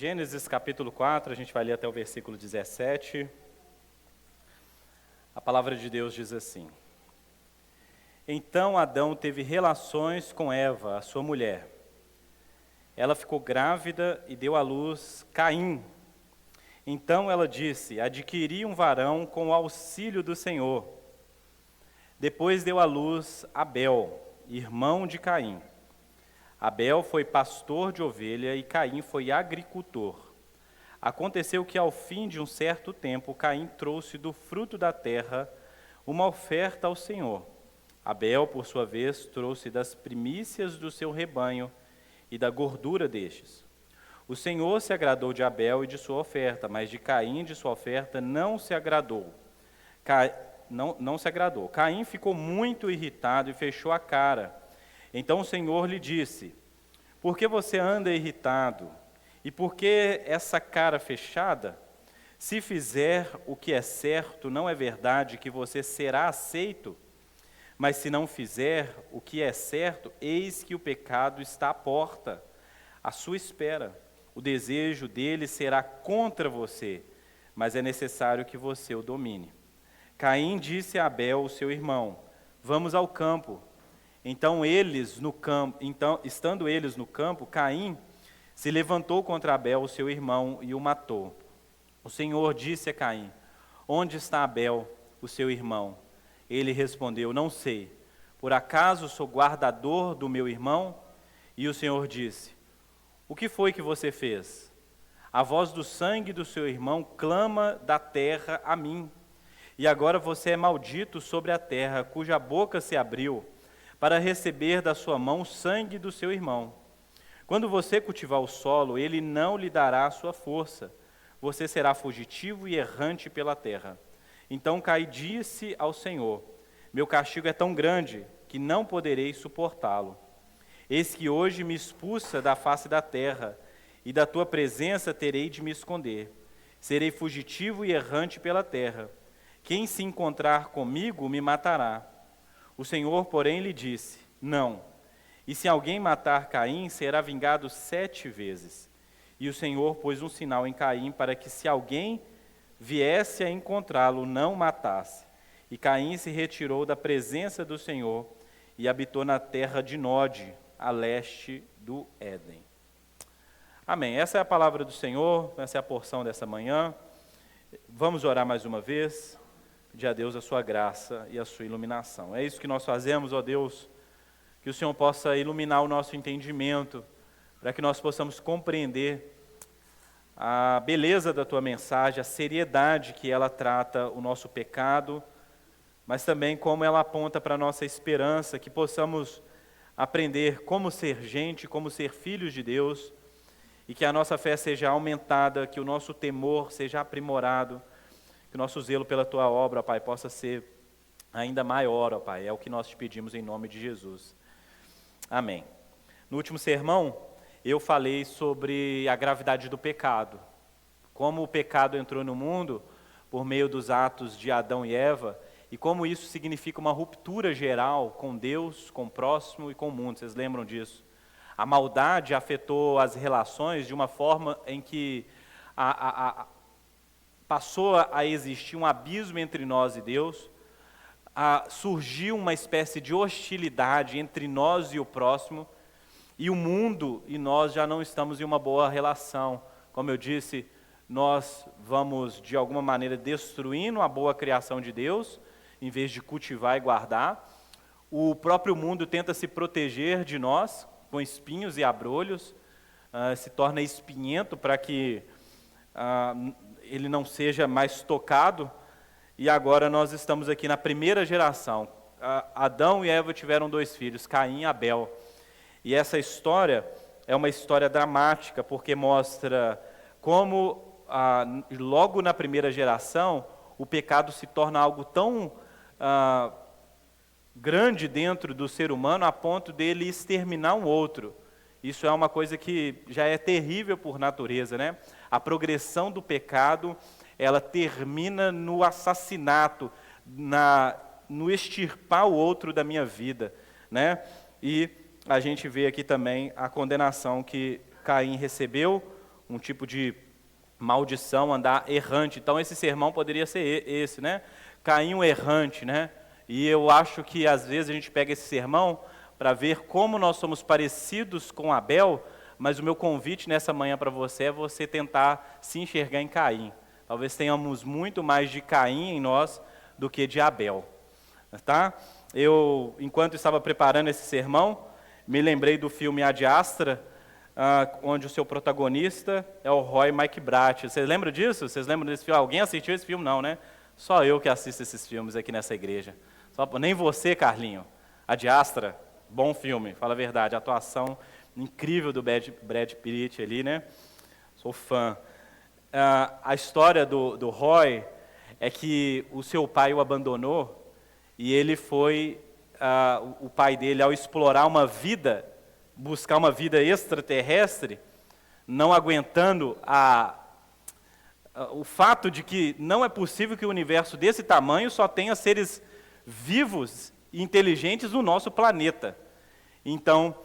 Gênesis capítulo 4, a gente vai ler até o versículo 17. A palavra de Deus diz assim: Então Adão teve relações com Eva, a sua mulher. Ela ficou grávida e deu à luz Caim. Então ela disse: Adquiri um varão com o auxílio do Senhor. Depois deu à luz Abel, irmão de Caim. Abel foi pastor de ovelha e Caim foi agricultor. Aconteceu que, ao fim de um certo tempo, Caim trouxe do fruto da terra uma oferta ao Senhor. Abel, por sua vez, trouxe das primícias do seu rebanho e da gordura destes. O Senhor se agradou de Abel e de sua oferta, mas de Caim e de sua oferta não se agradou. Não se agradou. Caim ficou muito irritado e fechou a cara. Então o Senhor lhe disse: Por que você anda irritado? E por que essa cara fechada? Se fizer o que é certo, não é verdade que você será aceito? Mas se não fizer o que é certo, eis que o pecado está à porta, à sua espera. O desejo dele será contra você, mas é necessário que você o domine. Caim disse a Abel, seu irmão: Vamos ao campo. Estando eles no campo, Caim se levantou contra Abel, seu irmão, e o matou. O Senhor disse a Caim: Onde está Abel, o seu irmão? Ele respondeu: Não sei. Por acaso sou guardador do meu irmão? E o Senhor disse: O que foi que você fez? A voz do sangue do seu irmão clama da terra a mim. E agora você é maldito sobre a terra, cuja boca se abriu, para receber da sua mão o sangue do seu irmão. Quando você cultivar o solo, ele não lhe dará a sua força. Você será fugitivo e errante pela terra. Então Caim disse ao Senhor: Meu castigo é tão grande que não poderei suportá-lo. Eis que hoje me expulsa da face da terra, e da tua presença terei de me esconder. Serei fugitivo e errante pela terra. Quem se encontrar comigo me matará. O Senhor, porém, lhe disse: Não. E se alguém matar Caim, será vingado 7 vezes. E o Senhor pôs um sinal em Caim para que, se alguém viesse a encontrá-lo, não matasse. E Caim se retirou da presença do Senhor e habitou na terra de Nod, a leste do Éden. Amém. Essa é a palavra do Senhor, essa é a porção dessa manhã. Vamos orar mais uma vez. Pedir a Deus a sua graça e a sua iluminação. É isso que nós fazemos, ó Deus, que o Senhor possa iluminar o nosso entendimento, para que nós possamos compreender a beleza da tua mensagem, a seriedade que ela trata o nosso pecado, mas também como ela aponta para a nossa esperança, que possamos aprender como ser gente, como ser filhos de Deus, e que a nossa fé seja aumentada, que o nosso temor seja aprimorado, que o nosso zelo pela tua obra, ó Pai, possa ser ainda maior, ó Pai. É o que nós te pedimos em nome de Jesus. Amém. No último sermão, eu falei sobre a gravidade do pecado. Como o pecado entrou no mundo por meio dos atos de Adão e Eva, e como isso significa uma ruptura geral com Deus, com o próximo e com o mundo. Vocês lembram disso? A maldade afetou as relações de uma forma em que passou a existir um abismo entre nós e Deus, surgiu uma espécie de hostilidade entre nós e o próximo, e o mundo e nós já não estamos em uma boa relação. Como eu disse, nós vamos, de alguma maneira, destruindo a boa criação de Deus, em vez de cultivar e guardar. O próprio mundo tenta se proteger de nós, com espinhos e abrolhos, se torna espinhento para que ele não seja mais tocado, e agora nós estamos aqui na primeira geração. Adão e Eva tiveram 2 filhos, Caim e Abel. E essa história é uma história dramática, porque mostra como, logo na primeira geração, o pecado se torna algo tão grande dentro do ser humano, a ponto dele exterminar um outro. Isso é uma coisa que já é terrível por natureza, né? A progressão do pecado, ela termina no assassinato, no extirpar o outro da minha vida, né? E a gente vê aqui também a condenação que Caim recebeu, um tipo de maldição, andar errante. Então esse sermão poderia ser esse, né? Caim o errante, né? E eu acho que às vezes a gente pega esse sermão para ver como nós somos parecidos com Abel, mas o meu convite nessa manhã para você é você tentar se enxergar em Caim. Talvez tenhamos muito mais de Caim em nós do que de Abel, tá? Eu, enquanto estava preparando esse sermão, me lembrei do filme Ad Astra, onde o seu protagonista é o Roy McBrath. Vocês lembram disso? Vocês lembram desse filme? Alguém assistiu esse filme? Não, né? Só eu que assisto esses filmes aqui nessa igreja. Nem você, Carlinho. Ad Astra, bom filme, fala a verdade. A atuação incrível do Brad Pitt ali, né? Sou fã. A história do Roy é que o seu pai o abandonou e ele foi, o pai dele, ao explorar buscar uma vida extraterrestre, não aguentando o fato de que não é possível que o universo desse tamanho só tenha seres vivos e inteligentes no nosso planeta. Então,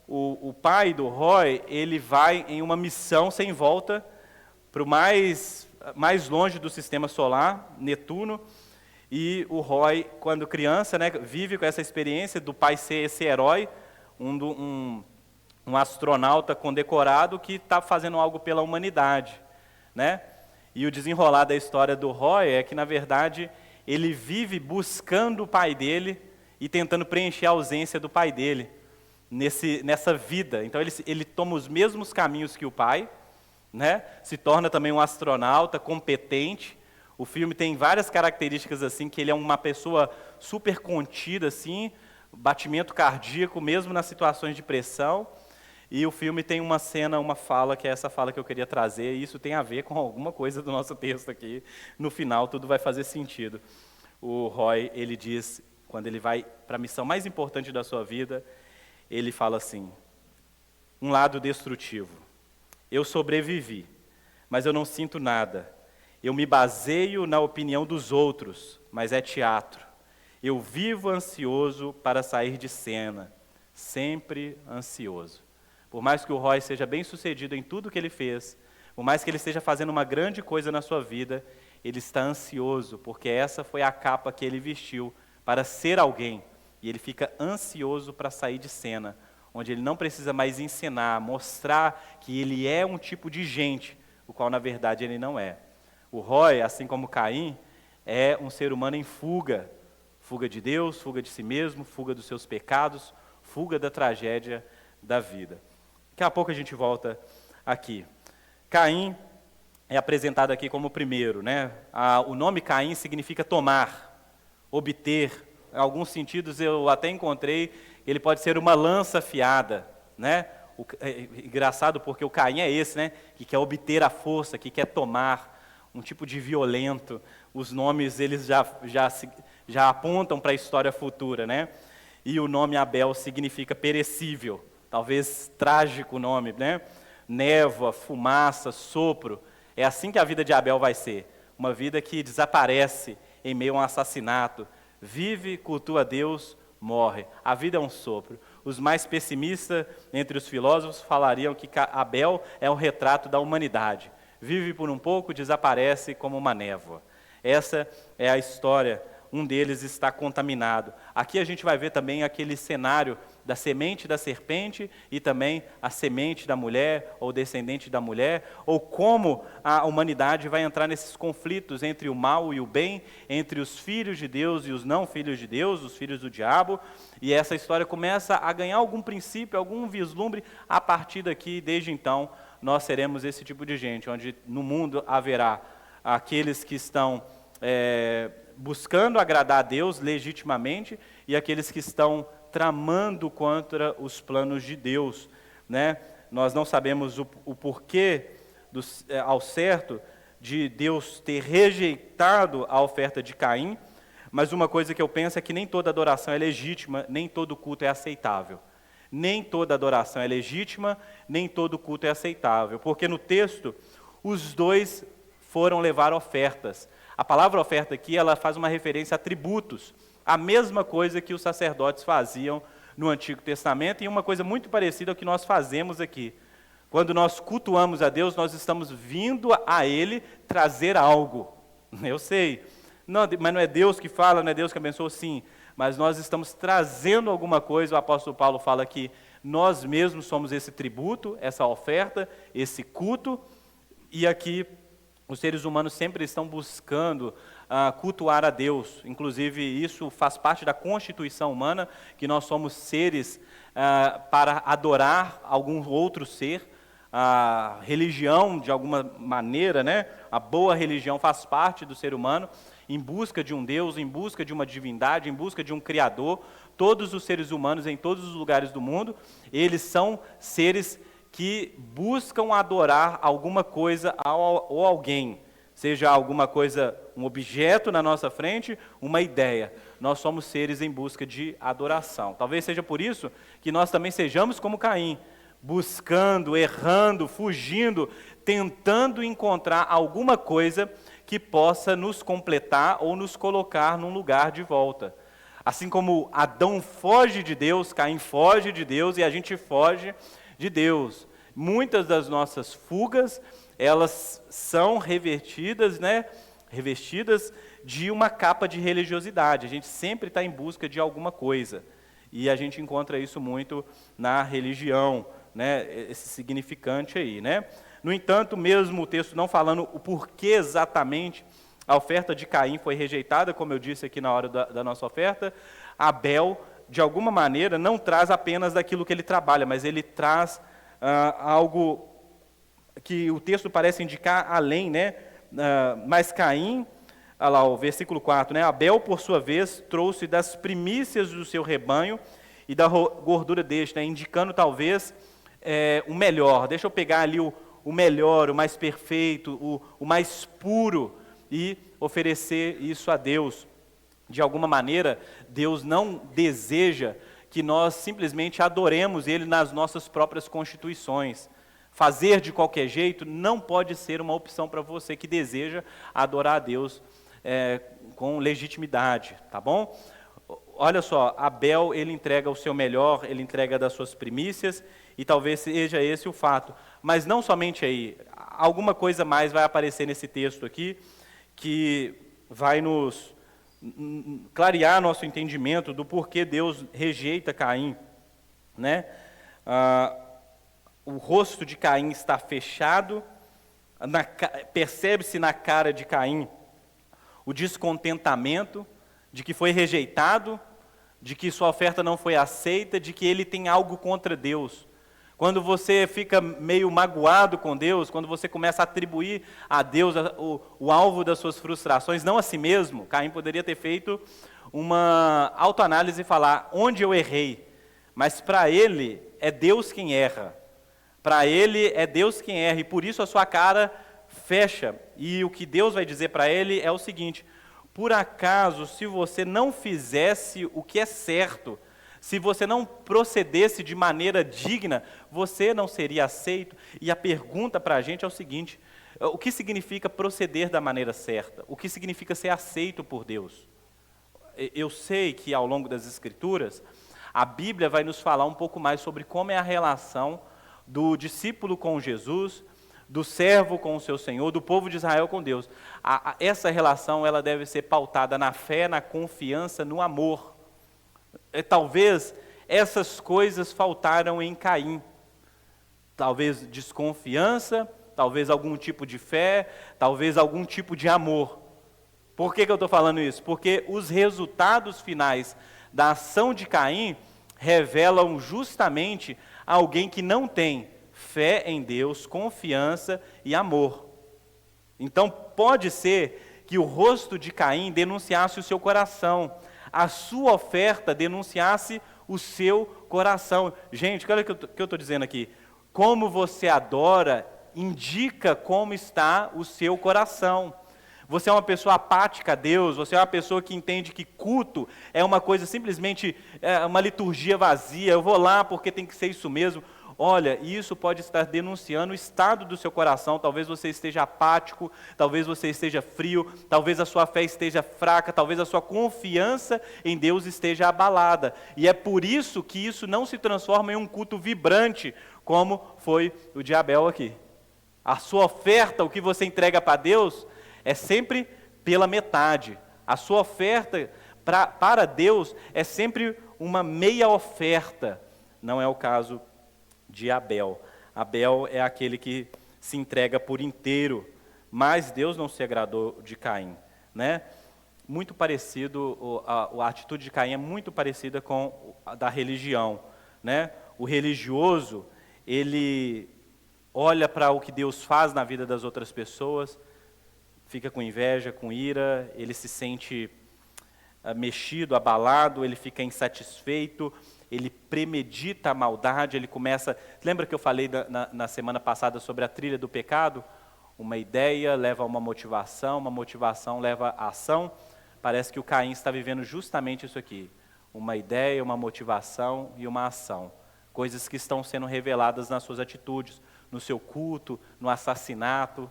o pai do Roy, ele vai em uma missão sem volta para o mais longe do sistema solar, Netuno, e o Roy, quando criança, né, vive com essa experiência do pai ser esse herói, um astronauta condecorado que está fazendo algo pela humanidade, né? E o desenrolar da história do Roy é que, na verdade, ele vive buscando o pai dele e tentando preencher a ausência do pai dele nessa vida. Então, ele toma os mesmos caminhos que o pai, né? Se torna também um astronauta competente. O filme tem várias características assim, que ele é uma pessoa super contida, assim, batimento cardíaco, mesmo nas situações de pressão. E o filme tem uma cena, uma fala, que é essa fala que eu queria trazer, e isso tem a ver com alguma coisa do nosso texto aqui. No final, tudo vai fazer sentido. O Roy, ele diz, quando ele vai para a missão mais importante da sua vida, ele fala assim: um lado destrutivo. Eu sobrevivi, mas eu não sinto nada. Eu me baseio na opinião dos outros, mas é teatro. Eu vivo ansioso para sair de cena, sempre ansioso. Por mais que o Roy seja bem-sucedido em tudo que ele fez, por mais que ele esteja fazendo uma grande coisa na sua vida, ele está ansioso, porque essa foi a capa que ele vestiu para ser alguém. E ele fica ansioso para sair de cena, onde ele não precisa mais ensinar, mostrar que ele é um tipo de gente, o qual na verdade ele não é. O Roy, assim como Caim, é um ser humano em fuga. Fuga de Deus, fuga de si mesmo, fuga dos seus pecados, fuga da tragédia da vida. Daqui a pouco a gente volta aqui. Caim é apresentado aqui como o primeiro, né? O nome Caim significa tomar, obter. Em alguns sentidos eu até encontrei, ele pode ser uma lança afiada, né? Engraçado porque o Caim é esse, né? Que quer obter a força, que quer tomar, um tipo de violento. Os nomes eles já apontam para a história futura, né? E o nome Abel significa perecível, talvez trágico o nome, né? Névoa, fumaça, sopro. É assim que a vida de Abel vai ser, uma vida que desaparece em meio a um assassinato. Vive, cultua a Deus, morre. A vida é um sopro. Os mais pessimistas entre os filósofos falariam que Abel é um retrato da humanidade. Vive por um pouco, desaparece como uma névoa. Essa é a história. Um deles está contaminado. Aqui a gente vai ver também aquele cenário da semente da serpente e também a semente da mulher, ou descendente da mulher, ou como a humanidade vai entrar nesses conflitos entre o mal e o bem, entre os filhos de Deus e os não filhos de Deus, os filhos do diabo, e essa história começa a ganhar algum princípio, algum vislumbre. A partir daqui, desde então, nós seremos esse tipo de gente, onde no mundo haverá aqueles que estão buscando agradar a Deus legitimamente e aqueles que estão tramando contra os planos de Deus, né? Nós não sabemos o porquê ao certo de Deus ter rejeitado a oferta de Caim, mas uma coisa que eu penso é que nem toda adoração é legítima, nem todo culto é aceitável. Nem toda adoração é legítima, nem todo culto é aceitável, porque no texto os dois foram levar ofertas. A palavra oferta aqui, ela faz uma referência a tributos, a mesma coisa que os sacerdotes faziam no Antigo Testamento, e uma coisa muito parecida ao que nós fazemos aqui. Quando nós cultuamos a Deus, nós estamos vindo a Ele trazer algo. Eu sei, não, mas não é Deus que fala, não é Deus que abençoa, sim. Mas nós estamos trazendo alguma coisa. O apóstolo Paulo fala que nós mesmos somos esse tributo, essa oferta, esse culto. E aqui os seres humanos sempre estão buscando cultuar a Deus. Inclusive isso faz parte da constituição humana, que nós somos seres para adorar algum outro ser. A religião, de alguma maneira, né? A boa religião faz parte do ser humano, em busca de um Deus, em busca de uma divindade, em busca de um Criador. Todos os seres humanos, em todos os lugares do mundo, eles são seres que buscam adorar alguma coisa ou alguém, seja alguma coisa, um objeto na nossa frente, uma ideia. Nós somos seres em busca de adoração. Talvez seja por isso que nós também sejamos como Caim, buscando, errando, fugindo, tentando encontrar alguma coisa que possa nos completar ou nos colocar num lugar de volta. Assim como Adão foge de Deus, Caim foge de Deus e a gente foge de Deus. Muitas das nossas fugas, elas são revestidas de uma capa de religiosidade. A gente sempre está em busca de alguma coisa. E a gente encontra isso muito na religião, né, esse significante aí, né? No entanto, mesmo o texto não falando o porquê exatamente a oferta de Caim foi rejeitada, como eu disse aqui na hora da nossa oferta, Abel, de alguma maneira, não traz apenas daquilo que ele trabalha, mas ele traz algo que o texto parece indicar além, né? Mas Caim, olha lá, o versículo 4, né? Abel, por sua vez, trouxe das primícias do seu rebanho e da gordura deste, né? Indicando talvez o melhor. Deixa eu pegar ali o melhor, o mais perfeito, o mais puro e oferecer isso a Deus. De alguma maneira, Deus não deseja que nós simplesmente adoremos Ele nas nossas próprias constituições. Fazer de qualquer jeito não pode ser uma opção para você que deseja adorar a Deus com legitimidade, tá bom? Olha só, Abel, ele entrega o seu melhor, ele entrega das suas primícias, e talvez seja esse o fato. Mas não somente aí, alguma coisa mais vai aparecer nesse texto aqui, que vai nos clarear nosso entendimento do porquê Deus rejeita Caim, né? O rosto de Caim está fechado, percebe-se na cara de Caim o descontentamento de que foi rejeitado, de que sua oferta não foi aceita, de que ele tem algo contra Deus. Quando você fica meio magoado com Deus, quando você começa a atribuir a Deus o alvo das suas frustrações, não a si mesmo, Caim poderia ter feito uma autoanálise e falar, onde eu errei? Mas para ele, é Deus quem erra. Para ele, é Deus quem erra, e por isso a sua cara fecha. E o que Deus vai dizer para ele é o seguinte, por acaso, se você não fizesse o que é certo, se você não procedesse de maneira digna, você não seria aceito. E a pergunta para a gente é o seguinte, o que significa proceder da maneira certa? O que significa ser aceito por Deus? Eu sei que ao longo das Escrituras, a Bíblia vai nos falar um pouco mais sobre como é a relação do discípulo com Jesus, do servo com o seu Senhor, do povo de Israel com Deus. Essa relação ela deve ser pautada na fé, na confiança, no amor. Talvez essas coisas faltaram em Caim. Talvez desconfiança, talvez algum tipo de fé, talvez algum tipo de amor. Por que eu estou falando isso? Porque os resultados finais da ação de Caim revelam justamente alguém que não tem fé em Deus, confiança e amor. Então pode ser que o rosto de Caim denunciasse o seu coração, a sua oferta denunciasse o seu coração. Gente, olha o que eu estou dizendo aqui. Como você adora, indica como está o seu coração. Você é uma pessoa apática a Deus, você é uma pessoa que entende que culto é uma coisa simplesmente, uma liturgia vazia, eu vou lá porque tem que ser isso mesmo. olha, isso pode estar denunciando o estado do seu coração. Talvez você esteja apático, talvez você esteja frio, talvez a sua fé esteja fraca, talvez a sua confiança em Deus esteja abalada. E é por isso que isso não se transforma em um culto vibrante, como foi o de Abel aqui. A sua oferta, o que você entrega para Deus, é sempre pela metade. A sua oferta para Deus é sempre uma meia oferta. Não é o caso de Abel. Abel é aquele que se entrega por inteiro, mas Deus não se agradou de Caim, né? Muito parecido, a atitude de Caim é muito parecida com a da religião, né? O religioso, ele olha para o que Deus faz na vida das outras pessoas, fica com inveja, com ira, ele se sente mexido, abalado, ele fica insatisfeito, ele premedita a maldade, ele começa... Lembra que eu falei na semana passada sobre a trilha do pecado? Uma ideia leva a uma motivação leva a ação. Parece que o Caim está vivendo justamente isso aqui. Uma ideia, uma motivação e uma ação. Coisas que estão sendo reveladas nas suas atitudes, no seu culto, no assassinato.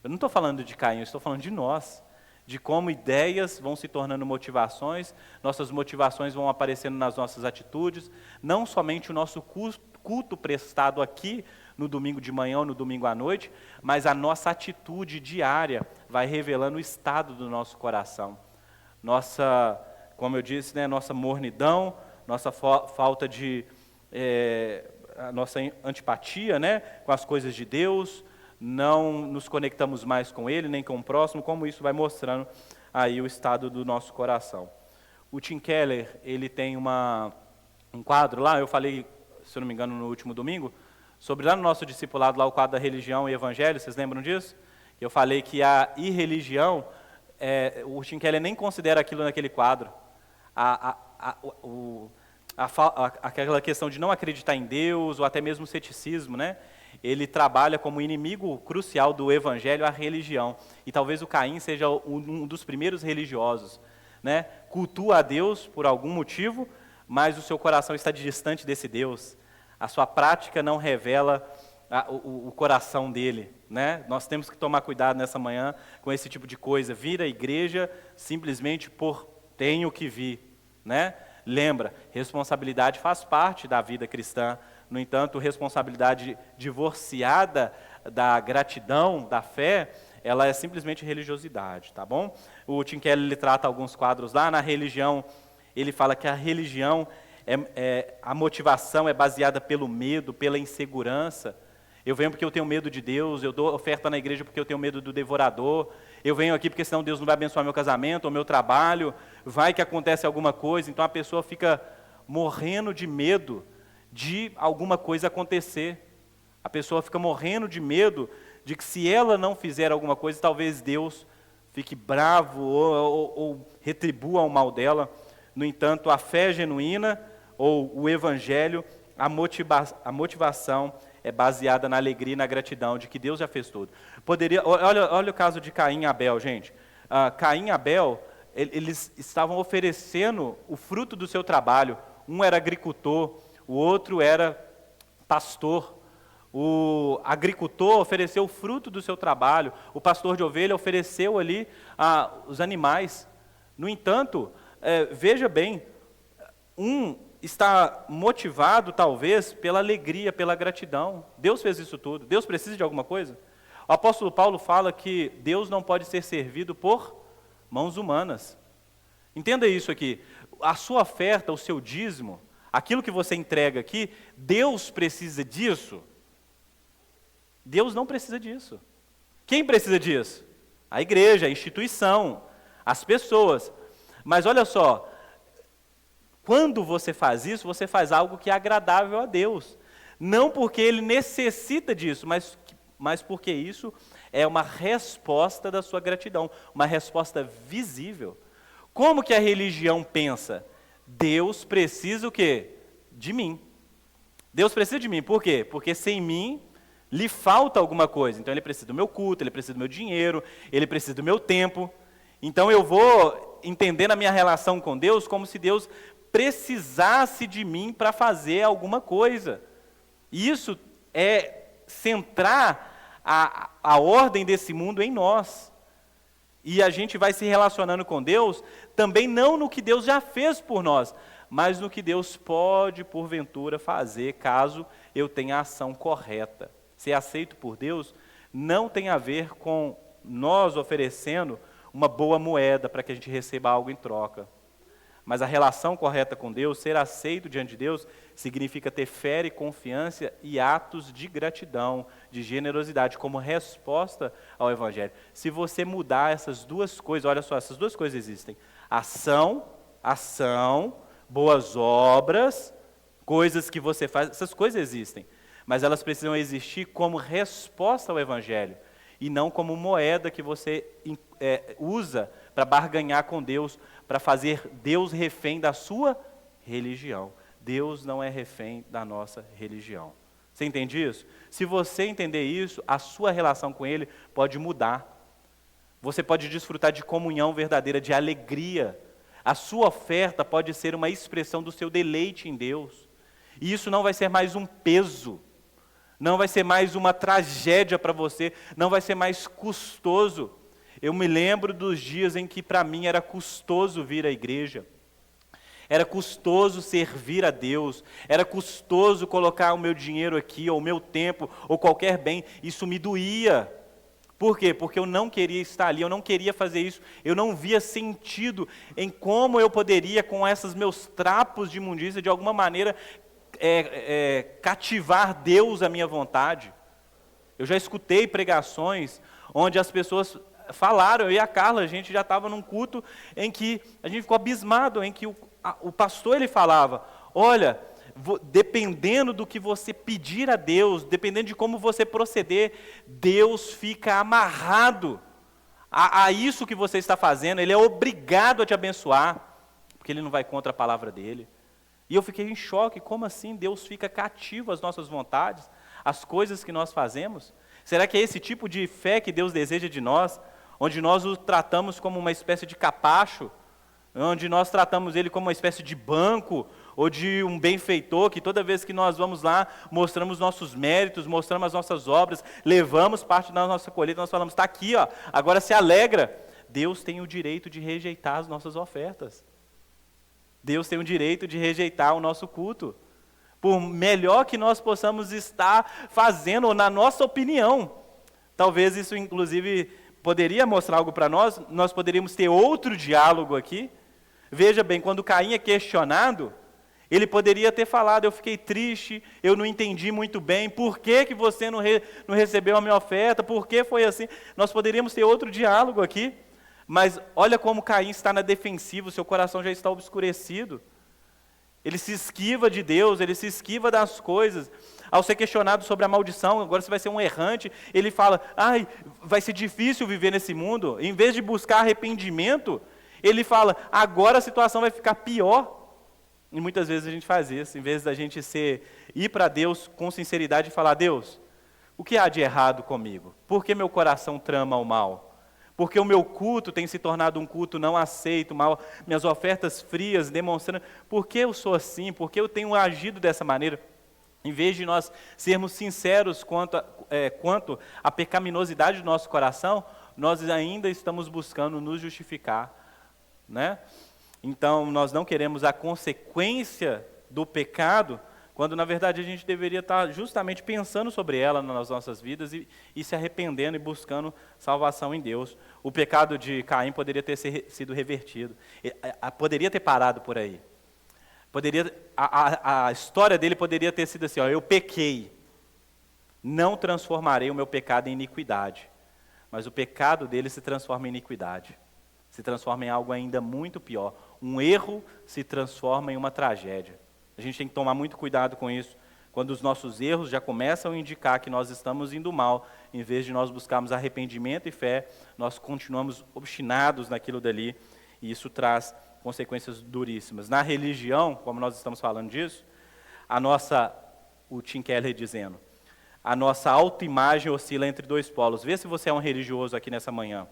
Eu não estou falando de Caim, eu estou falando de nós. De como ideias vão se tornando motivações, nossas motivações vão aparecendo nas nossas atitudes, não somente o nosso culto prestado aqui, no domingo de manhã ou no domingo à noite, mas a nossa atitude diária vai revelando o estado do nosso coração. Nossa, como eu disse, né, nossa mornidão, nossa falta de... a nossa antipatia, né, com as coisas de Deus, não nos conectamos mais com Ele, nem com o próximo, como isso vai mostrando aí o estado do nosso coração. O Tim Keller, ele tem um quadro lá, eu falei, se eu não me engano, no último domingo, sobre lá no nosso discipulado, lá o quadro da religião e evangelho, vocês lembram disso? Eu falei que a irreligião, o Tim Keller nem considera aquilo naquele quadro. Aquela questão de não acreditar em Deus, ou até mesmo o ceticismo, né? Ele trabalha como inimigo crucial do evangelho a religião. E talvez o Caim seja um dos primeiros religiosos, né? Cultua a Deus por algum motivo, mas o seu coração está distante desse Deus. A sua prática não revela o coração dele, né? Nós temos que tomar cuidado nessa manhã com esse tipo de coisa. Vir à igreja simplesmente por tenho que vir, né? Lembra, responsabilidade faz parte da vida cristã. No entanto, responsabilidade divorciada da gratidão, da fé, ela é simplesmente religiosidade, tá bom? O Tim Keller, ele trata alguns quadros lá na religião, ele fala que a religião, a motivação é baseada pelo medo, pela insegurança. Eu venho porque eu tenho medo de Deus, eu dou oferta na igreja porque eu tenho medo do devorador, eu venho aqui porque senão Deus não vai abençoar meu casamento ou meu trabalho, vai que acontece alguma coisa, então a pessoa fica morrendo de medo de alguma coisa acontecer. A pessoa fica morrendo de medo de que se ela não fizer alguma coisa, talvez Deus fique bravo ou retribua o mal dela. No entanto, a fé genuína ou o evangelho, a motivação é baseada na alegria e na gratidão de que Deus já fez tudo. Olha o caso de Caim e Abel, gente. Caim e Abel, eles estavam oferecendo o fruto do seu trabalho. Um era agricultor, o outro era pastor. O agricultor ofereceu o fruto do seu trabalho, o pastor de ovelha ofereceu ali os animais. No entanto, veja bem, um está motivado talvez pela alegria, pela gratidão. Deus fez isso tudo. Deus precisa de alguma coisa? O apóstolo Paulo fala que Deus não pode ser servido por mãos humanas. Entenda isso aqui. A sua oferta, o seu dízimo, aquilo que você entrega aqui, Deus precisa disso? Deus não precisa disso. Quem precisa disso? A igreja, a instituição, as pessoas. Mas olha só, quando você faz isso, você faz algo que é agradável a Deus. Não porque Ele necessita disso, mas porque isso é uma resposta da sua gratidão, uma resposta visível. Como que a religião pensa? Deus precisa o quê? De mim. Deus precisa de mim, por quê? Porque sem mim lhe falta alguma coisa. Então Ele precisa do meu culto, Ele precisa do meu dinheiro, Ele precisa do meu tempo. Então eu vou entender a minha relação com Deus como se Deus precisasse de mim para fazer alguma coisa. E isso é centrar a ordem desse mundo em nós. E a gente vai se relacionando com Deus, também não no que Deus já fez por nós, mas no que Deus pode, porventura, fazer, caso eu tenha a ação correta. Ser aceito por Deus não tem a ver com nós oferecendo uma boa moeda para que a gente receba algo em troca. Mas a relação correta com Deus, ser aceito diante de Deus, significa ter fé e confiança e atos de gratidão, de generosidade, como resposta ao Evangelho. Se você mudar essas duas coisas, olha só, essas duas coisas existem. Ação, boas obras, coisas que você faz, essas coisas existem. Mas elas precisam existir como resposta ao Evangelho, e não como moeda que você usa para barganhar com Deus, para fazer Deus refém da sua religião. Deus não é refém da nossa religião. Você entende isso? Se você entender isso, a sua relação com Ele pode mudar. Você pode desfrutar de comunhão verdadeira, de alegria. A sua oferta pode ser uma expressão do seu deleite em Deus. E isso não vai ser mais um peso, não vai ser mais uma tragédia para você, não vai ser mais custoso. Eu me lembro dos dias em que para mim era custoso vir à igreja, era custoso servir a Deus, era custoso colocar o meu dinheiro aqui, ou o meu tempo, ou qualquer bem, isso me doía. Por quê? Porque eu não queria estar ali, eu não queria fazer isso, eu não via sentido em como eu poderia, com esses meus trapos de imundícia, de alguma maneira, cativar Deus à minha vontade. Eu já escutei pregações onde as pessoas falaram, eu e a Carla, a gente já estava num culto em que a gente ficou abismado, em que o pastor ele falava, olha, dependendo do que você pedir a Deus, dependendo de como você proceder, Deus fica amarrado a isso que você está fazendo, Ele é obrigado a te abençoar, porque Ele não vai contra a palavra dEle. E eu fiquei em choque, como assim Deus fica cativo às nossas vontades, às coisas que nós fazemos? Será que é esse tipo de fé que Deus deseja de nós, onde nós o tratamos como uma espécie de capacho, onde nós tratamos ele como uma espécie de banco, ou de um benfeitor, que toda vez que nós vamos lá, mostramos nossos méritos, mostramos as nossas obras, levamos parte da nossa colheita, nós falamos, está aqui, ó, agora se alegra. Deus tem o direito de rejeitar as nossas ofertas. Deus tem o direito de rejeitar o nosso culto. Por melhor que nós possamos estar fazendo, ou na nossa opinião. Talvez isso, inclusive, poderia mostrar algo para nós poderíamos ter outro diálogo aqui. Veja bem, quando Caim é questionado, ele poderia ter falado, eu fiquei triste, eu não entendi muito bem, por que você não recebeu a minha oferta, por que foi assim? Nós poderíamos ter outro diálogo aqui, mas olha como Caim está na defensiva, o seu coração já está obscurecido. Ele se esquiva de Deus, ele se esquiva das coisas. Ao ser questionado sobre a maldição, agora você vai ser um errante, ele fala, vai ser difícil viver nesse mundo. Em vez de buscar arrependimento, ele fala, agora a situação vai ficar pior. E muitas vezes a gente faz isso, em vez da gente ir para Deus com sinceridade e falar, Deus, o que há de errado comigo? Por que meu coração trama o mal? Porque o meu culto tem se tornado um culto não aceito, minhas ofertas frias, demonstrando, por que eu sou assim, por que eu tenho agido dessa maneira? Em vez de nós sermos sinceros quanto à pecaminosidade do nosso coração, nós ainda estamos buscando nos justificar, né? Então, nós não queremos a consequência do pecado, quando na verdade a gente deveria estar justamente pensando sobre ela nas nossas vidas e se arrependendo e buscando salvação em Deus. O pecado de Caim poderia ter sido revertido, poderia ter parado por aí. A história dele poderia ter sido assim, eu pequei, não transformarei o meu pecado em iniquidade, mas o pecado dele se transforma em iniquidade, se transforma em algo ainda muito pior. Um erro se transforma em uma tragédia. A gente tem que tomar muito cuidado com isso, quando os nossos erros já começam a indicar que nós estamos indo mal, em vez de nós buscarmos arrependimento e fé, nós continuamos obstinados naquilo dali, e isso traz consequências duríssimas. Na religião, como nós estamos falando disso, o Tim Keller dizendo, a nossa autoimagem oscila entre dois polos. Vê se você é um religioso aqui nessa manhã.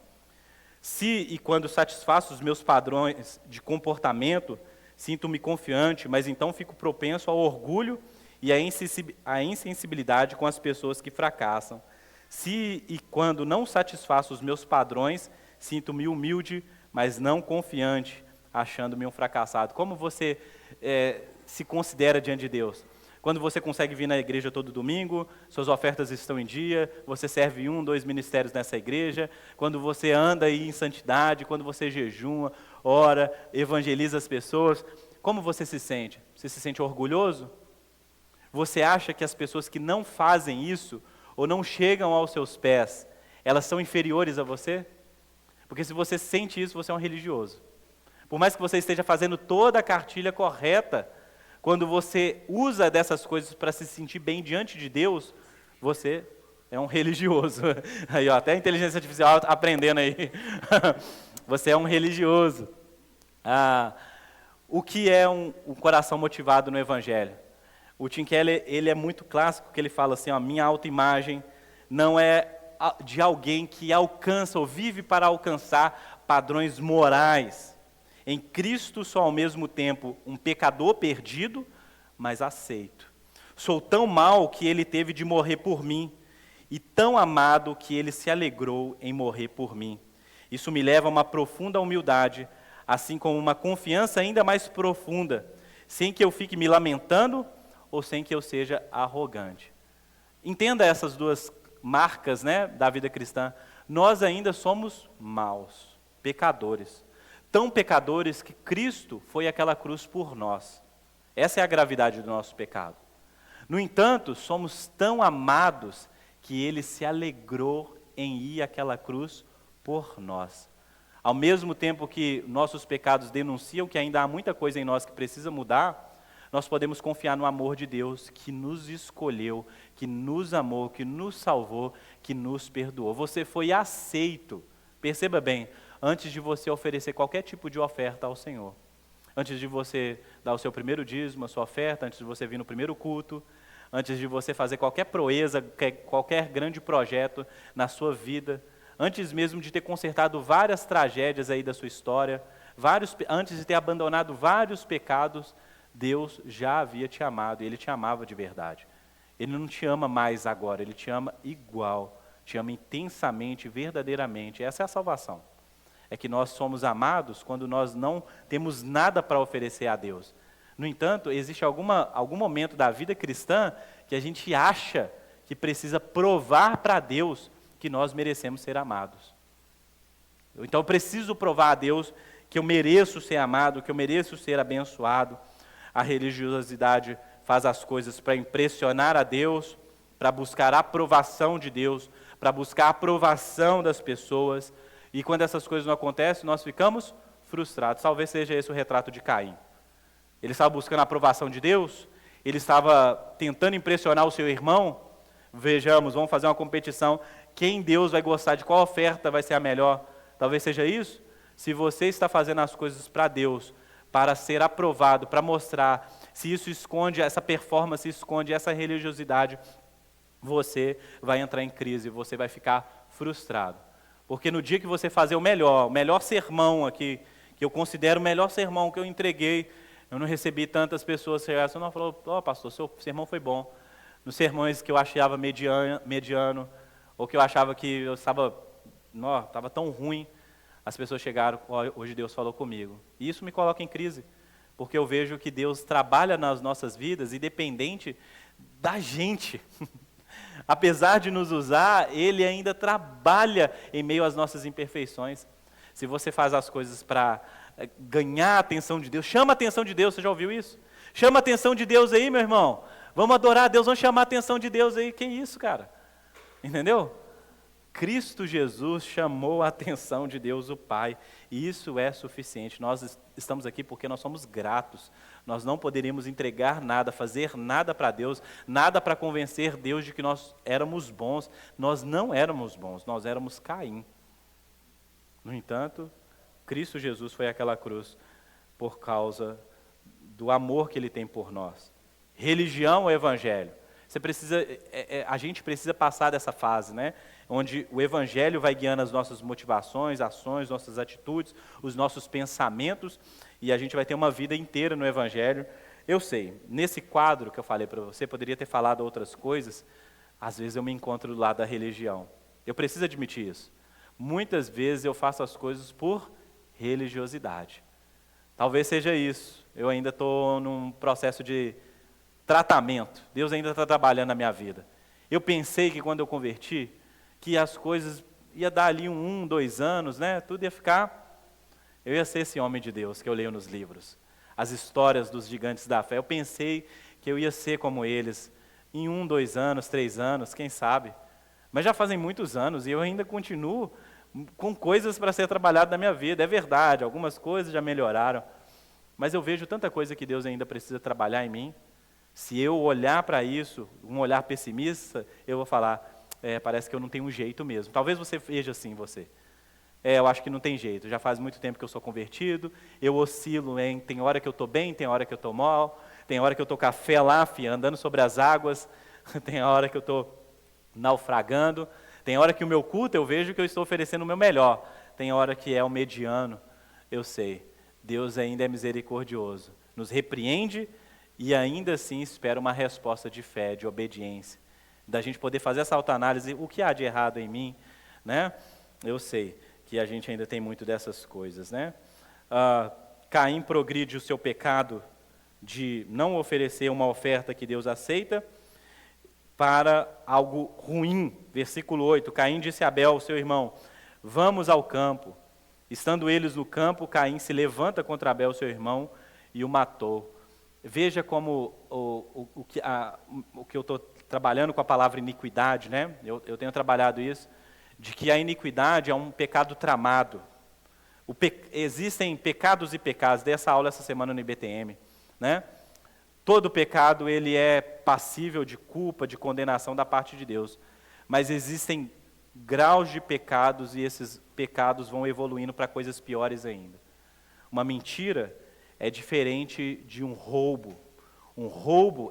Se e quando satisfaço os meus padrões de comportamento, sinto-me confiante, mas então fico propenso ao orgulho e a insensibilidade com as pessoas que fracassam. Se e quando não satisfaço os meus padrões, sinto-me humilde, mas não confiante, achando-me um fracassado. Como você se considera diante de Deus? Quando você consegue vir na igreja todo domingo, suas ofertas estão em dia, você serve 1, 2 ministérios nessa igreja, quando você anda aí em santidade, quando você jejuma, ora, evangeliza as pessoas, como você se sente? Você se sente orgulhoso? Você acha que as pessoas que não fazem isso, ou não chegam aos seus pés, elas são inferiores a você? Porque se você sente isso, você é um religioso. Por mais que você esteja fazendo toda a cartilha correta, quando você usa dessas coisas para se sentir bem diante de Deus, você é um religioso. Aí, ó, até a inteligência artificial aprendendo aí. Você é um religioso. O que é um coração motivado no Evangelho? O Tim Keller, ele é muito clássico, que ele fala assim, a minha autoimagem não é de alguém que alcança ou vive para alcançar padrões morais. Em Cristo sou ao mesmo tempo um pecador perdido, mas aceito. Sou tão mau que ele teve de morrer por mim, e tão amado que ele se alegrou em morrer por mim. Isso me leva a uma profunda humildade, assim como uma confiança ainda mais profunda, sem que eu fique me lamentando ou sem que eu seja arrogante. Entenda essas duas marcas, né, da vida cristã. Nós ainda somos maus, pecadores. Tão pecadores que Cristo foi àquela cruz por nós. Essa é a gravidade do nosso pecado. No entanto, somos tão amados que Ele se alegrou em ir àquela cruz por nós. Ao mesmo tempo que nossos pecados denunciam que ainda há muita coisa em nós que precisa mudar, nós podemos confiar no amor de Deus que nos escolheu, que nos amou, que nos salvou, que nos perdoou. Você foi aceito, perceba bem, antes de você oferecer qualquer tipo de oferta ao Senhor. Antes de você dar o seu primeiro dízimo, a sua oferta, antes de você vir no primeiro culto, antes de você fazer qualquer proeza, qualquer grande projeto na sua vida, antes mesmo de ter consertado várias tragédias aí da sua história, antes de ter abandonado vários pecados, Deus já havia te amado, e Ele te amava de verdade. Ele não te ama mais agora, Ele te ama igual, te ama intensamente, verdadeiramente. Essa é a salvação. É que nós somos amados quando nós não temos nada para oferecer a Deus. No entanto, existe algum momento da vida cristã que a gente acha que precisa provar para Deus que nós merecemos ser amados. Então eu preciso provar a Deus que eu mereço ser amado, que eu mereço ser abençoado. A religiosidade faz as coisas para impressionar a Deus, para buscar a aprovação de Deus, para buscar a aprovação das pessoas. E quando essas coisas não acontecem, nós ficamos frustrados. Talvez seja esse o retrato de Caim. Ele estava buscando a aprovação de Deus, ele estava tentando impressionar o seu irmão. Vejamos, vamos fazer uma competição. Quem Deus vai gostar, de qual oferta vai ser a melhor? Talvez seja isso. Se você está fazendo as coisas para Deus, para ser aprovado, para mostrar, se isso esconde, essa performance esconde essa religiosidade, você vai entrar em crise, você vai ficar frustrado. Porque no dia que você fazer o melhor sermão aqui, que eu considero o melhor sermão que eu entreguei, eu não recebi tantas pessoas chegaram, você não falou, pastor, seu sermão foi bom. Nos sermões que eu achava mediano, ou que eu achava que eu estava tão ruim, as pessoas chegaram, hoje Deus falou comigo. E isso me coloca em crise, porque eu vejo que Deus trabalha nas nossas vidas, independente da gente. Apesar de nos usar, Ele ainda trabalha em meio às nossas imperfeições. Se você faz as coisas para ganhar a atenção de Deus, chama a atenção de Deus, você já ouviu isso? Chama a atenção de Deus aí, meu irmão. Vamos adorar a Deus, vamos chamar a atenção de Deus aí. Que isso, cara? Entendeu? Cristo Jesus chamou a atenção de Deus o Pai, e isso é suficiente. Nós estamos aqui porque nós somos gratos. Nós não poderíamos entregar nada, fazer nada para Deus, nada para convencer Deus de que nós éramos bons. Nós não éramos bons, nós éramos Caim. No entanto, Cristo Jesus foi àquela cruz por causa do amor que Ele tem por nós. Religião ou Evangelho? A gente precisa passar dessa fase, né? Onde o Evangelho vai guiando as nossas motivações, ações, nossas atitudes, os nossos pensamentos, e a gente vai ter uma vida inteira no Evangelho. Eu sei, nesse quadro que eu falei para você, poderia ter falado outras coisas, às vezes eu me encontro do lado da religião. Eu preciso admitir isso. Muitas vezes eu faço as coisas por religiosidade. Talvez seja isso. Eu ainda estou num processo de tratamento. Deus ainda está trabalhando na minha vida. Eu pensei que quando eu converti, que as coisas ia dar ali 2 anos, né? Tudo ia ficar... Eu ia ser esse homem de Deus que eu leio nos livros. As histórias dos gigantes da fé. Eu pensei que eu ia ser como eles em 2 anos, 3 anos, quem sabe. Mas já fazem muitos anos e eu ainda continuo com coisas para ser trabalhado na minha vida. É verdade, algumas coisas já melhoraram. Mas eu vejo tanta coisa que Deus ainda precisa trabalhar em mim. Se eu olhar para isso, um olhar pessimista, eu vou falar, parece que eu não tenho um jeito mesmo. Talvez você veja assim, você. Eu acho que não tem jeito, já faz muito tempo que eu sou convertido, eu oscilo, tem hora que eu estou bem, tem hora que eu estou mal, tem hora que eu estou café lá, andando sobre as águas, tem hora que eu estou naufragando, tem hora que o meu culto eu vejo que eu estou oferecendo o meu melhor, tem hora que é o mediano, eu sei, Deus ainda é misericordioso, nos repreende e ainda assim espera uma resposta de fé, de obediência, da gente poder fazer essa autoanálise, o que há de errado em mim, né? Eu sei que a gente ainda tem muito dessas coisas, né? Caim progride o seu pecado de não oferecer uma oferta que Deus aceita para algo ruim. Versículo 8, Caim disse a Abel, seu irmão, vamos ao campo. Estando eles no campo, Caim se levanta contra Abel, seu irmão, e o matou. Veja como o que eu estou trabalhando com a palavra iniquidade, né? Eu tenho trabalhado isso, de que a iniquidade é um pecado tramado. Existem pecados e pecados, dei essa aula essa semana no IBTM, né? Todo pecado ele é passível de culpa, de condenação da parte de Deus, mas existem graus de pecados e esses pecados vão evoluindo para coisas piores ainda. Uma mentira é diferente de um roubo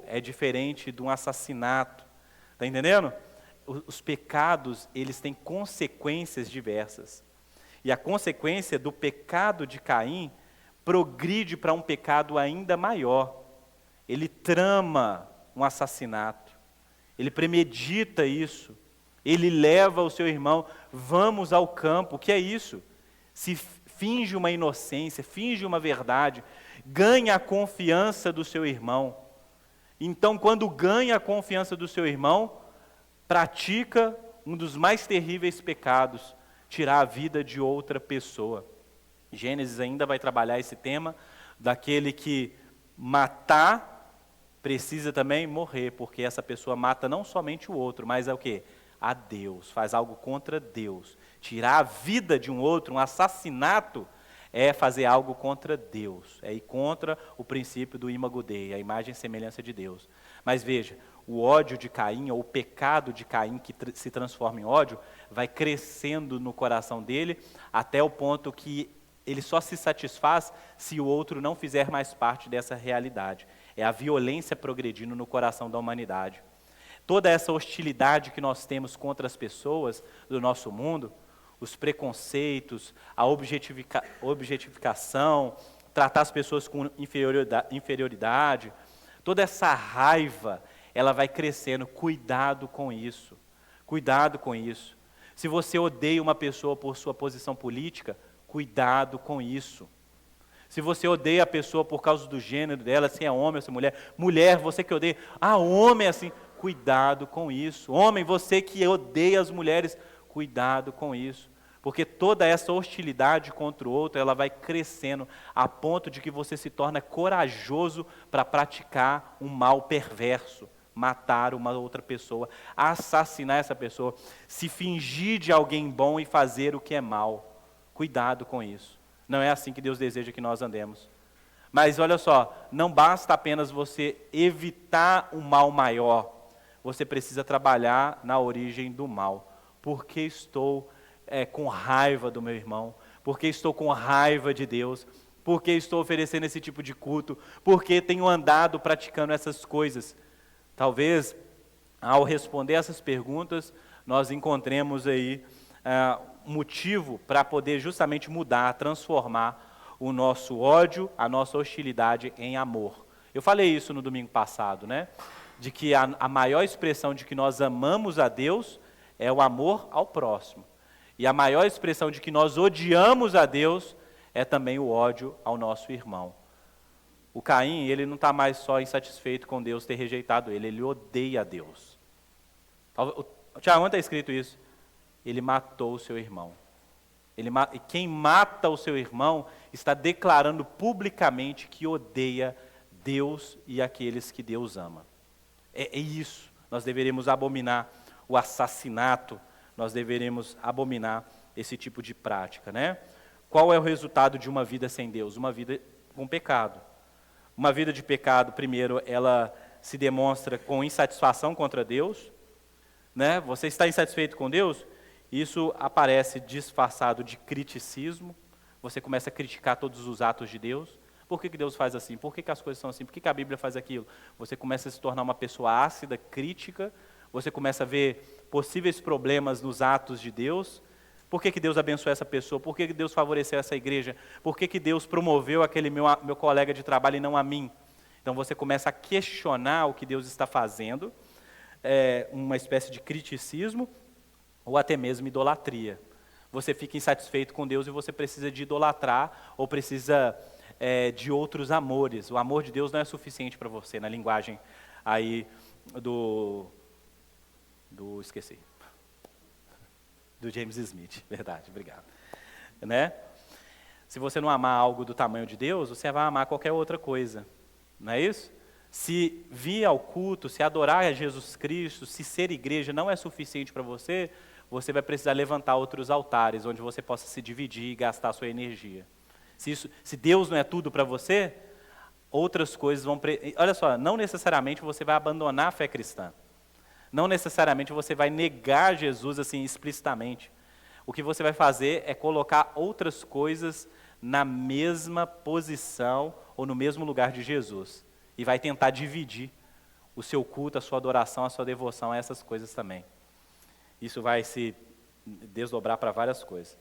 é diferente de um assassinato, está entendendo? Os pecados, eles têm consequências diversas. E a consequência do pecado de Caim progride para um pecado ainda maior. Ele trama um assassinato. Ele premedita isso. Ele leva o seu irmão, vamos ao campo. O que é isso? Se finge uma inocência, finge uma verdade, ganha a confiança do seu irmão. Então, quando ganha a confiança do seu irmão, pratica um dos mais terríveis pecados, tirar a vida de outra pessoa. Gênesis ainda vai trabalhar esse tema, daquele que matar precisa também morrer, porque essa pessoa mata não somente o outro, mas é o quê? A Deus, faz algo contra Deus. Tirar a vida de um outro, um assassinato, é fazer algo contra Deus, é ir contra o princípio do imago Dei, a imagem e semelhança de Deus. Mas veja, o ódio de Caim, ou o pecado de Caim que se transforma em ódio, vai crescendo no coração dele, até o ponto que ele só se satisfaz se o outro não fizer mais parte dessa realidade. É a violência progredindo no coração da humanidade. Toda essa hostilidade que nós temos contra as pessoas do nosso mundo, os preconceitos, a objetificação, tratar as pessoas com inferioridade, toda essa raiva, ela vai crescendo. Cuidado com isso. Cuidado com isso. Se você odeia uma pessoa por sua posição política, cuidado com isso. Se você odeia a pessoa por causa do gênero dela, se é homem ou se é mulher, mulher, você que odeia, homem é assim, cuidado com isso. Homem, você que odeia as mulheres, cuidado com isso. Porque toda essa hostilidade contra o outro, ela vai crescendo a ponto de que você se torna corajoso para praticar um mal perverso, matar uma outra pessoa, assassinar essa pessoa, se fingir de alguém bom e fazer o que é mal. Cuidado com isso. Não é assim que Deus deseja que nós andemos. Mas olha só, não basta apenas você evitar um mal maior, você precisa trabalhar na origem do mal. Por que estou com raiva do meu irmão? Por que estou com raiva de Deus? Por que estou oferecendo esse tipo de culto? Por que tenho andado praticando essas coisas? Talvez, ao responder essas perguntas, nós encontremos aí motivo para poder justamente mudar, transformar o nosso ódio, a nossa hostilidade em amor. Eu falei isso no domingo passado, né? De que a maior expressão de que nós amamos a Deus é o amor ao próximo. E a maior expressão de que nós odiamos a Deus é também o ódio ao nosso irmão. O Caim, ele não está mais só insatisfeito com Deus ter rejeitado ele odeia a Deus. Tiago, onde está escrito isso? Ele matou o seu irmão. E quem mata o seu irmão está declarando publicamente que odeia Deus e aqueles que Deus ama. É isso. Nós deveríamos abominar o assassinato, nós deveríamos abominar esse tipo de prática, né? Qual é o resultado de uma vida sem Deus? Uma vida com pecado. Uma vida de pecado, primeiro, ela se demonstra com insatisfação contra Deus, né? Você está insatisfeito com Deus? Isso aparece disfarçado de criticismo. Você começa a criticar todos os atos de Deus. Por que Deus faz assim? Por que as coisas são assim? Por que a Bíblia faz aquilo? Você começa a se tornar uma pessoa ácida, crítica. Você começa a ver possíveis problemas nos atos de Deus. Por que Deus abençoou essa pessoa? Por que Deus favoreceu essa igreja? Por que Deus promoveu aquele meu colega de trabalho e não a mim? Então você começa a questionar o que Deus está fazendo, uma espécie de criticismo, ou até mesmo idolatria. Você fica insatisfeito com Deus e você precisa de idolatrar, ou precisa de outros amores. O amor de Deus não é suficiente para você, na linguagem aí esqueci. Do James Smith, verdade, obrigado. Né? Se você não amar algo do tamanho de Deus, você vai amar qualquer outra coisa, não é isso? Se vir ao culto, se adorar a Jesus Cristo, se ser igreja não é suficiente para você, você vai precisar levantar outros altares, onde você possa se dividir e gastar a sua energia. Se Deus não é tudo para você, outras coisas vão... Olha só, não necessariamente você vai abandonar a fé cristã. Não necessariamente você vai negar Jesus assim explicitamente. O que você vai fazer é colocar outras coisas na mesma posição ou no mesmo lugar de Jesus. E vai tentar dividir o seu culto, a sua adoração, a sua devoção a essas coisas também. Isso vai se desdobrar para várias coisas.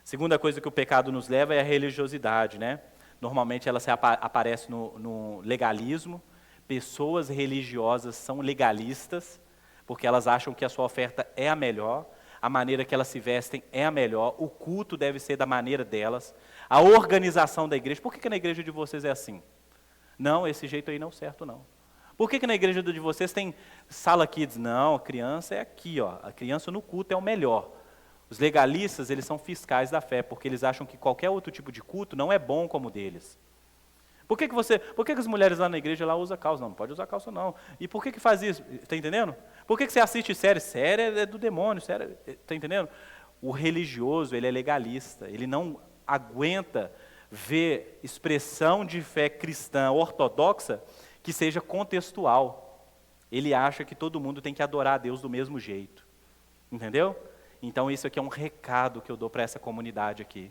Segunda coisa que o pecado nos leva é a religiosidade, né? Normalmente ela aparece no legalismo. Pessoas religiosas são legalistas, porque elas acham que a sua oferta é a melhor, a maneira que elas se vestem é a melhor, o culto deve ser da maneira delas, a organização da igreja. Por que na igreja de vocês é assim? Não, esse jeito aí não é certo, não. Por que na igreja de vocês tem sala kids? Não, a criança é aqui, ó. A criança no culto é o melhor. Os legalistas, eles são fiscais da fé, porque eles acham que qualquer outro tipo de culto não é bom como o deles. Por que as mulheres lá na igreja lá usam calça? Não pode usar calça não. E por que faz isso? Está entendendo? Por que você assiste série? Série é do demônio, está entendendo? O religioso, ele é legalista, ele não aguenta ver expressão de fé cristã ortodoxa que seja contextual. Ele acha que todo mundo tem que adorar a Deus do mesmo jeito. Entendeu? Então isso aqui é um recado que eu dou para essa comunidade aqui.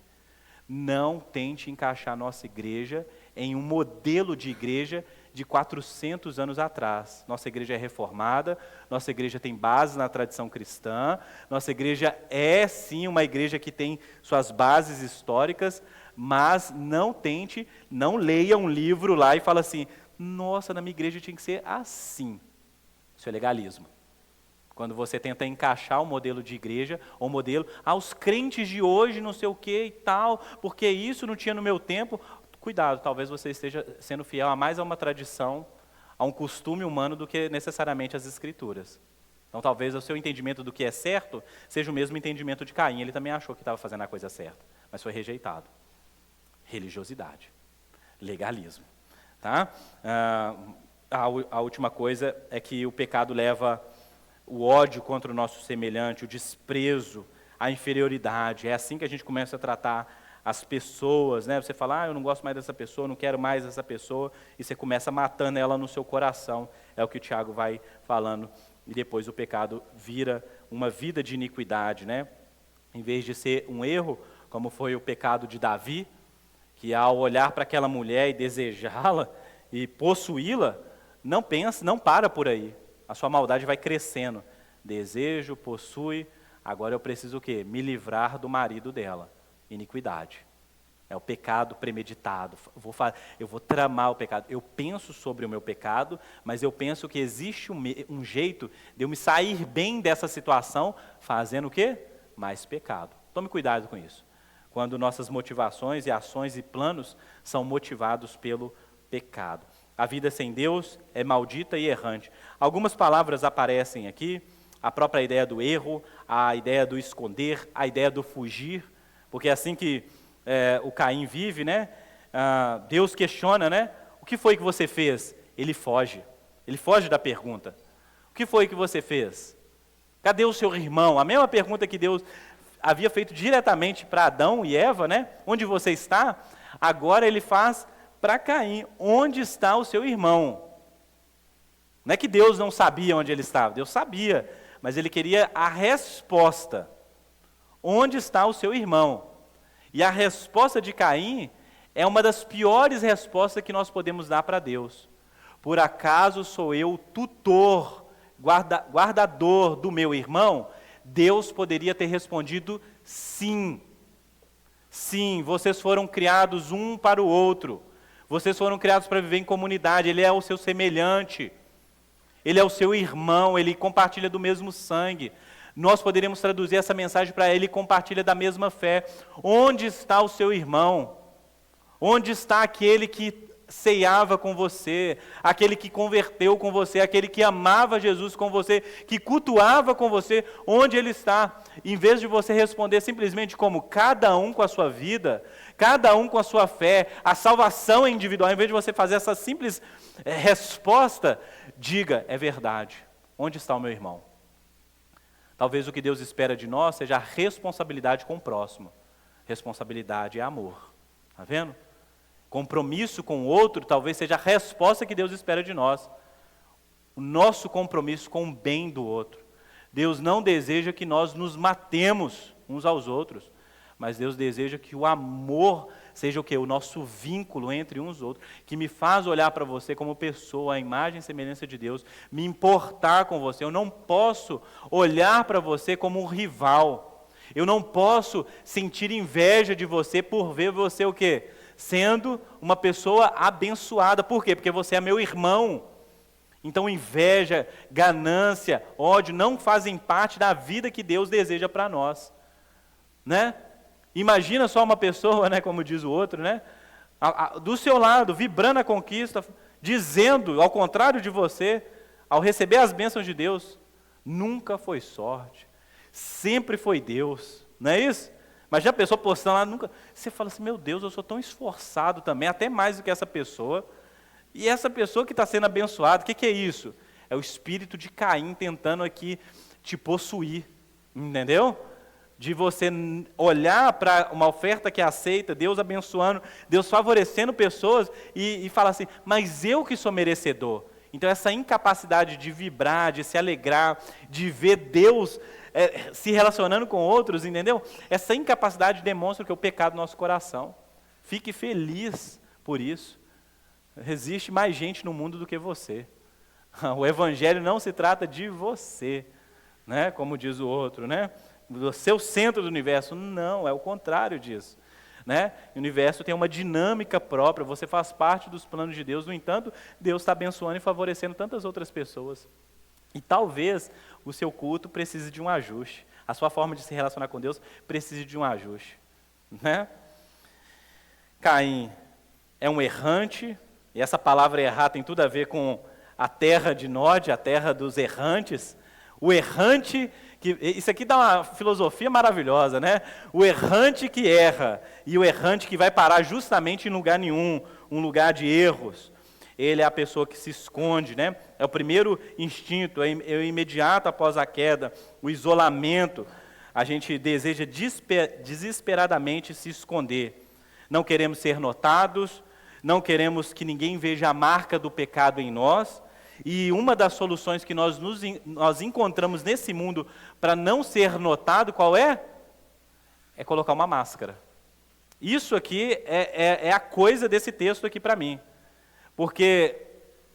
Não tente encaixar nossa igreja em um modelo de igreja de 400 anos atrás. Nossa igreja é reformada, nossa igreja tem base na tradição cristã, nossa igreja é sim uma igreja que tem suas bases históricas, mas não leia um livro lá e fala assim, nossa, na minha igreja tinha que ser assim. Isso é legalismo. Quando você tenta encaixar um modelo de igreja, ou um modelo, os crentes de hoje não sei o que e tal, porque isso não tinha no meu tempo. Cuidado, talvez você esteja sendo fiel mais a uma tradição, a um costume humano do que necessariamente as escrituras. Então talvez o seu entendimento do que é certo seja o mesmo entendimento de Caim. Ele também achou que estava fazendo a coisa certa, mas foi rejeitado. Religiosidade, legalismo. Tá? A última coisa é que o pecado leva o ódio contra o nosso semelhante, o desprezo, a inferioridade. É assim que a gente começa a tratar as pessoas, né? Você fala, eu não gosto mais dessa pessoa, não quero mais essa pessoa, e você começa matando ela no seu coração. É o que o Tiago vai falando. E depois o pecado vira uma vida de iniquidade, né? Em vez de ser um erro, como foi o pecado de Davi, que ao olhar para aquela mulher e desejá-la e possuí-la, não para por aí. A sua maldade vai crescendo. Desejo, possui, agora eu preciso o quê? Me livrar do marido dela. Iniquidade. É o pecado premeditado. Eu vou tramar o pecado. Eu penso sobre o meu pecado, mas eu penso que existe um jeito de eu me sair bem dessa situação, fazendo o quê? Mais pecado. Tome cuidado com isso. Quando nossas motivações e ações e planos são motivados pelo pecado. A vida sem Deus é maldita e errante. Algumas palavras aparecem aqui, a própria ideia do erro, a ideia do esconder, a ideia do fugir, porque é assim que o Caim vive, né? Deus questiona, né? O que foi que você fez? Ele foge da pergunta. O que foi que você fez? Cadê o seu irmão? A mesma pergunta que Deus havia feito diretamente para Adão e Eva, né? Onde você está? Agora ele faz para Caim, onde está o seu irmão? Não é que Deus não sabia onde ele estava, Deus sabia, mas ele queria a resposta. Onde está o seu irmão? E a resposta de Caim é uma das piores respostas que nós podemos dar para Deus. Por acaso sou eu tutor, guardador do meu irmão? Deus poderia ter respondido sim. Sim, vocês foram criados um para o outro. Vocês foram criados para viver em comunidade. Ele é o seu semelhante. Ele é o seu irmão. Ele compartilha do mesmo sangue. Nós poderíamos traduzir essa mensagem para ele: compartilha da mesma fé. Onde está o seu irmão? Onde está aquele que ceiava com você, aquele que converteu com você, aquele que amava Jesus com você, que cultuava com você? Onde ele está? Em vez de você responder simplesmente como cada um com a sua vida, cada um com a sua fé, a salvação é individual, em vez de você fazer essa simples resposta, diga: é verdade, onde está o meu irmão? Talvez o que Deus espera de nós seja a responsabilidade com o próximo. Responsabilidade é amor. Está vendo? Compromisso com o outro talvez seja a resposta que Deus espera de nós. O nosso compromisso com o bem do outro. Deus não deseja que nós nos matemos uns aos outros, mas Deus deseja que o amor seja o quê? O nosso vínculo entre uns e outros, que me faz olhar para você como pessoa, a imagem e semelhança de Deus, me importar com você. Eu não posso olhar para você como um rival. Eu não posso sentir inveja de você por ver você o quê? Sendo uma pessoa abençoada. Por quê? Porque você é meu irmão. Então inveja, ganância, ódio não fazem parte da vida que Deus deseja para nós, né? Imagina só uma pessoa, né, como diz o outro, né, do seu lado, vibrando a conquista, dizendo ao contrário de você, ao receber as bênçãos de Deus: nunca foi sorte, sempre foi Deus, não é isso? Mas já a pessoa postando lá, nunca. Você fala assim: meu Deus, eu sou tão esforçado também, até mais do que essa pessoa. E essa pessoa que está sendo abençoada, o que é isso? É o espírito de Caim tentando aqui te possuir, entendeu? De você olhar para uma oferta que é aceita, Deus abençoando, Deus favorecendo pessoas e falar assim: mas eu que sou merecedor. Então essa incapacidade de vibrar, de se alegrar, de ver Deus se relacionando com outros, entendeu? Essa incapacidade demonstra que é o pecado do nosso coração. Fique feliz por isso. Existe mais gente no mundo do que você. O evangelho não se trata de você, né? Como diz o outro, né? Do seu centro do universo. Não, é o contrário disso, né? O universo tem uma dinâmica própria, você faz parte dos planos de Deus. No entanto, Deus está abençoando e favorecendo tantas outras pessoas. E talvez o seu culto precise de um ajuste. A sua forma de se relacionar com Deus precise de um ajuste, né? Caim é um errante, e essa palavra errar tem tudo a ver com a terra de Nod, a terra dos errantes. O errante, isso aqui dá uma filosofia maravilhosa, né? O errante que erra e o errante que vai parar justamente em lugar nenhum, um lugar de erros. Ele é a pessoa que se esconde, né? É o primeiro instinto, é o imediato após a queda, o isolamento. A gente deseja desesperadamente se esconder. Não queremos ser notados, não queremos que ninguém veja a marca do pecado em nós. E uma das soluções que nós encontramos nesse mundo para não ser notado, qual é? É colocar uma máscara. Isso aqui é a coisa desse texto aqui para mim. Porque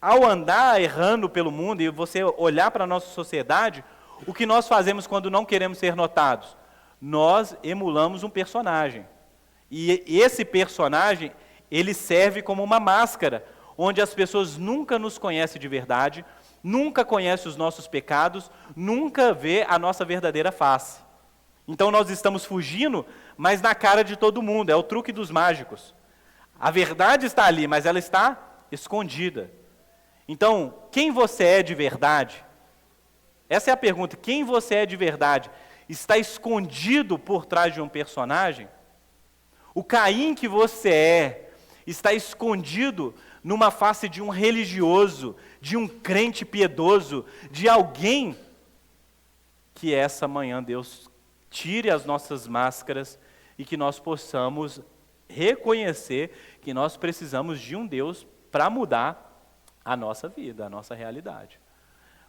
ao andar errando pelo mundo e você olhar para a nossa sociedade, o que nós fazemos quando não queremos ser notados? Nós emulamos um personagem. E esse personagem, ele serve como uma máscara, onde as pessoas nunca nos conhecem de verdade, nunca conhecem os nossos pecados, nunca vê a nossa verdadeira face. Então nós estamos fugindo, mas na cara de todo mundo, é o truque dos mágicos. A verdade está ali, mas ela está escondida. Então, quem você é de verdade? Essa é a pergunta, quem você é de verdade? Está escondido por trás de um personagem? O Caim que você é, está escondido numa face de um religioso, de um crente piedoso, de alguém que essa manhã Deus tire as nossas máscaras e que nós possamos reconhecer que nós precisamos de um Deus para mudar a nossa vida, a nossa realidade.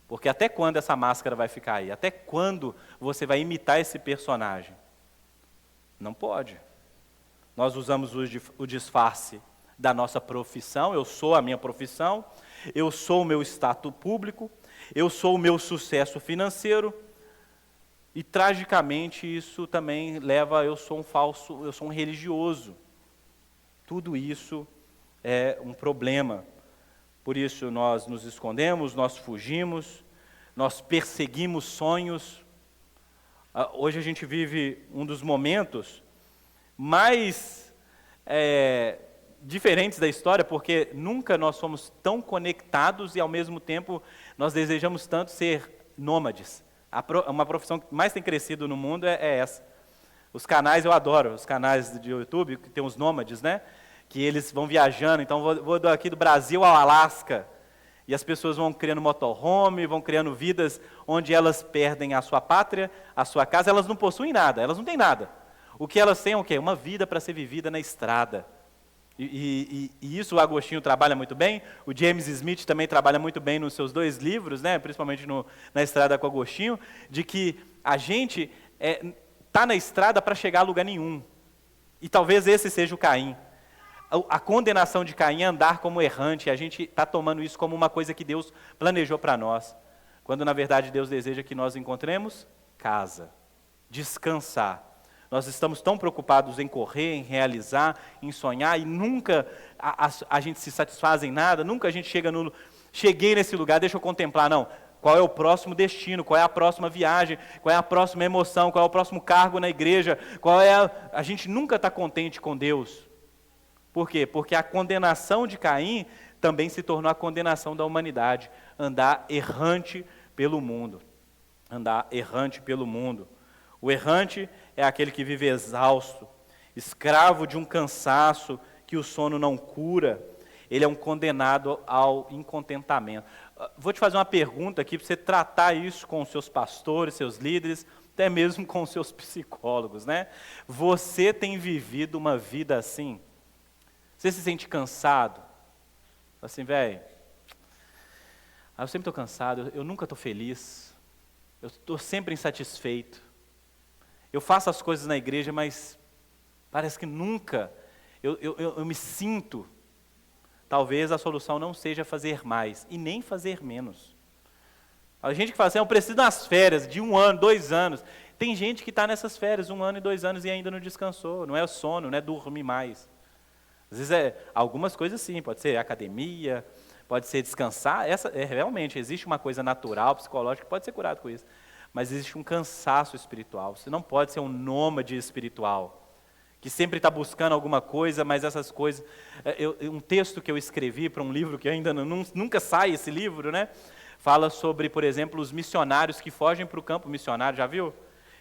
Porque até quando essa máscara vai ficar aí? Até quando você vai imitar esse personagem? Não pode. Nós usamos o disfarce da nossa profissão, eu sou a minha profissão, eu sou o meu status público, eu sou o meu sucesso financeiro, e tragicamente isso também leva a eu sou um religioso. Tudo isso é um problema. Por isso nós nos escondemos, nós fugimos, nós perseguimos sonhos. Hoje a gente vive um dos momentos mais diferentes da história, porque nunca nós fomos tão conectados e ao mesmo tempo nós desejamos tanto ser nômades. Uma profissão que mais tem crescido no mundo é essa. Os canais eu adoro, os canais de YouTube, que tem os nômades, né? Que eles vão viajando, então vou daqui do Brasil ao Alasca, e as pessoas vão criando motorhome, vão criando vidas onde elas perdem a sua pátria, a sua casa, elas não possuem nada, elas não têm nada. O que elas têm é o quê? Uma vida para ser vivida na estrada. E isso o Agostinho trabalha muito bem, o James Smith também trabalha muito bem nos seus 2 livros, né, principalmente na Estrada com Agostinho, de que a gente está na estrada para chegar a lugar nenhum. E talvez esse seja o Caim. A condenação de Caim é andar como errante, a gente está tomando isso como uma coisa que Deus planejou para nós, quando na verdade Deus deseja que nós encontremos casa, descansar. Nós estamos tão preocupados em correr, em realizar, em sonhar, e nunca a gente se satisfaz em nada, nunca a gente cheguei nesse lugar, deixa eu contemplar, não. Qual é o próximo destino, qual é a próxima viagem, qual é a próxima emoção, qual é o próximo cargo na igreja, a gente nunca está contente com Deus. Por quê? Porque a condenação de Caim também se tornou a condenação da humanidade, andar errante pelo mundo, andar errante pelo mundo. O errante é aquele que vive exausto, escravo de um cansaço que o sono não cura. Ele é um condenado ao incontentamento. Vou te fazer uma pergunta aqui para você tratar isso com os seus pastores, seus líderes, até mesmo com os seus psicólogos, né? Você tem vivido uma vida assim? Você se sente cansado? Assim, velho, eu sempre estou cansado, eu nunca estou feliz, eu estou sempre insatisfeito. Eu faço as coisas na igreja, mas parece que nunca eu me sinto. Talvez a solução não seja fazer mais e nem fazer menos. A gente que fala assim, eu preciso das férias de 1 ano, 2 anos. Tem gente que está nessas férias 1 ano e 2 anos e ainda não descansou. Não é sono, não é dormir mais. Às vezes algumas coisas sim, pode ser academia, pode ser descansar. Realmente, existe uma coisa natural, psicológica, que pode ser curado com isso. Mas existe um cansaço espiritual. Você não pode ser um nômade espiritual, que sempre está buscando alguma coisa, mas essas coisas... um texto que eu escrevi para um livro que ainda nunca sai esse livro, né? Fala sobre, por exemplo, os missionários que fogem para o campo missionário, já viu?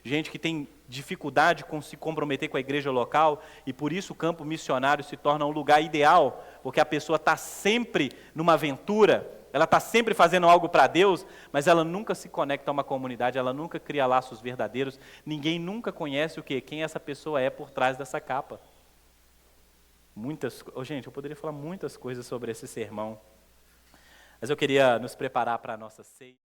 Gente que tem dificuldade com se comprometer com a igreja local, e por isso o campo missionário se torna um lugar ideal, porque a pessoa está sempre numa aventura, ela está sempre fazendo algo para Deus, mas ela nunca se conecta a uma comunidade, ela nunca cria laços verdadeiros, ninguém nunca conhece o quê? Quem essa pessoa é por trás dessa capa. Gente, eu poderia falar muitas coisas sobre esse sermão, mas eu queria nos preparar para a nossa ceia.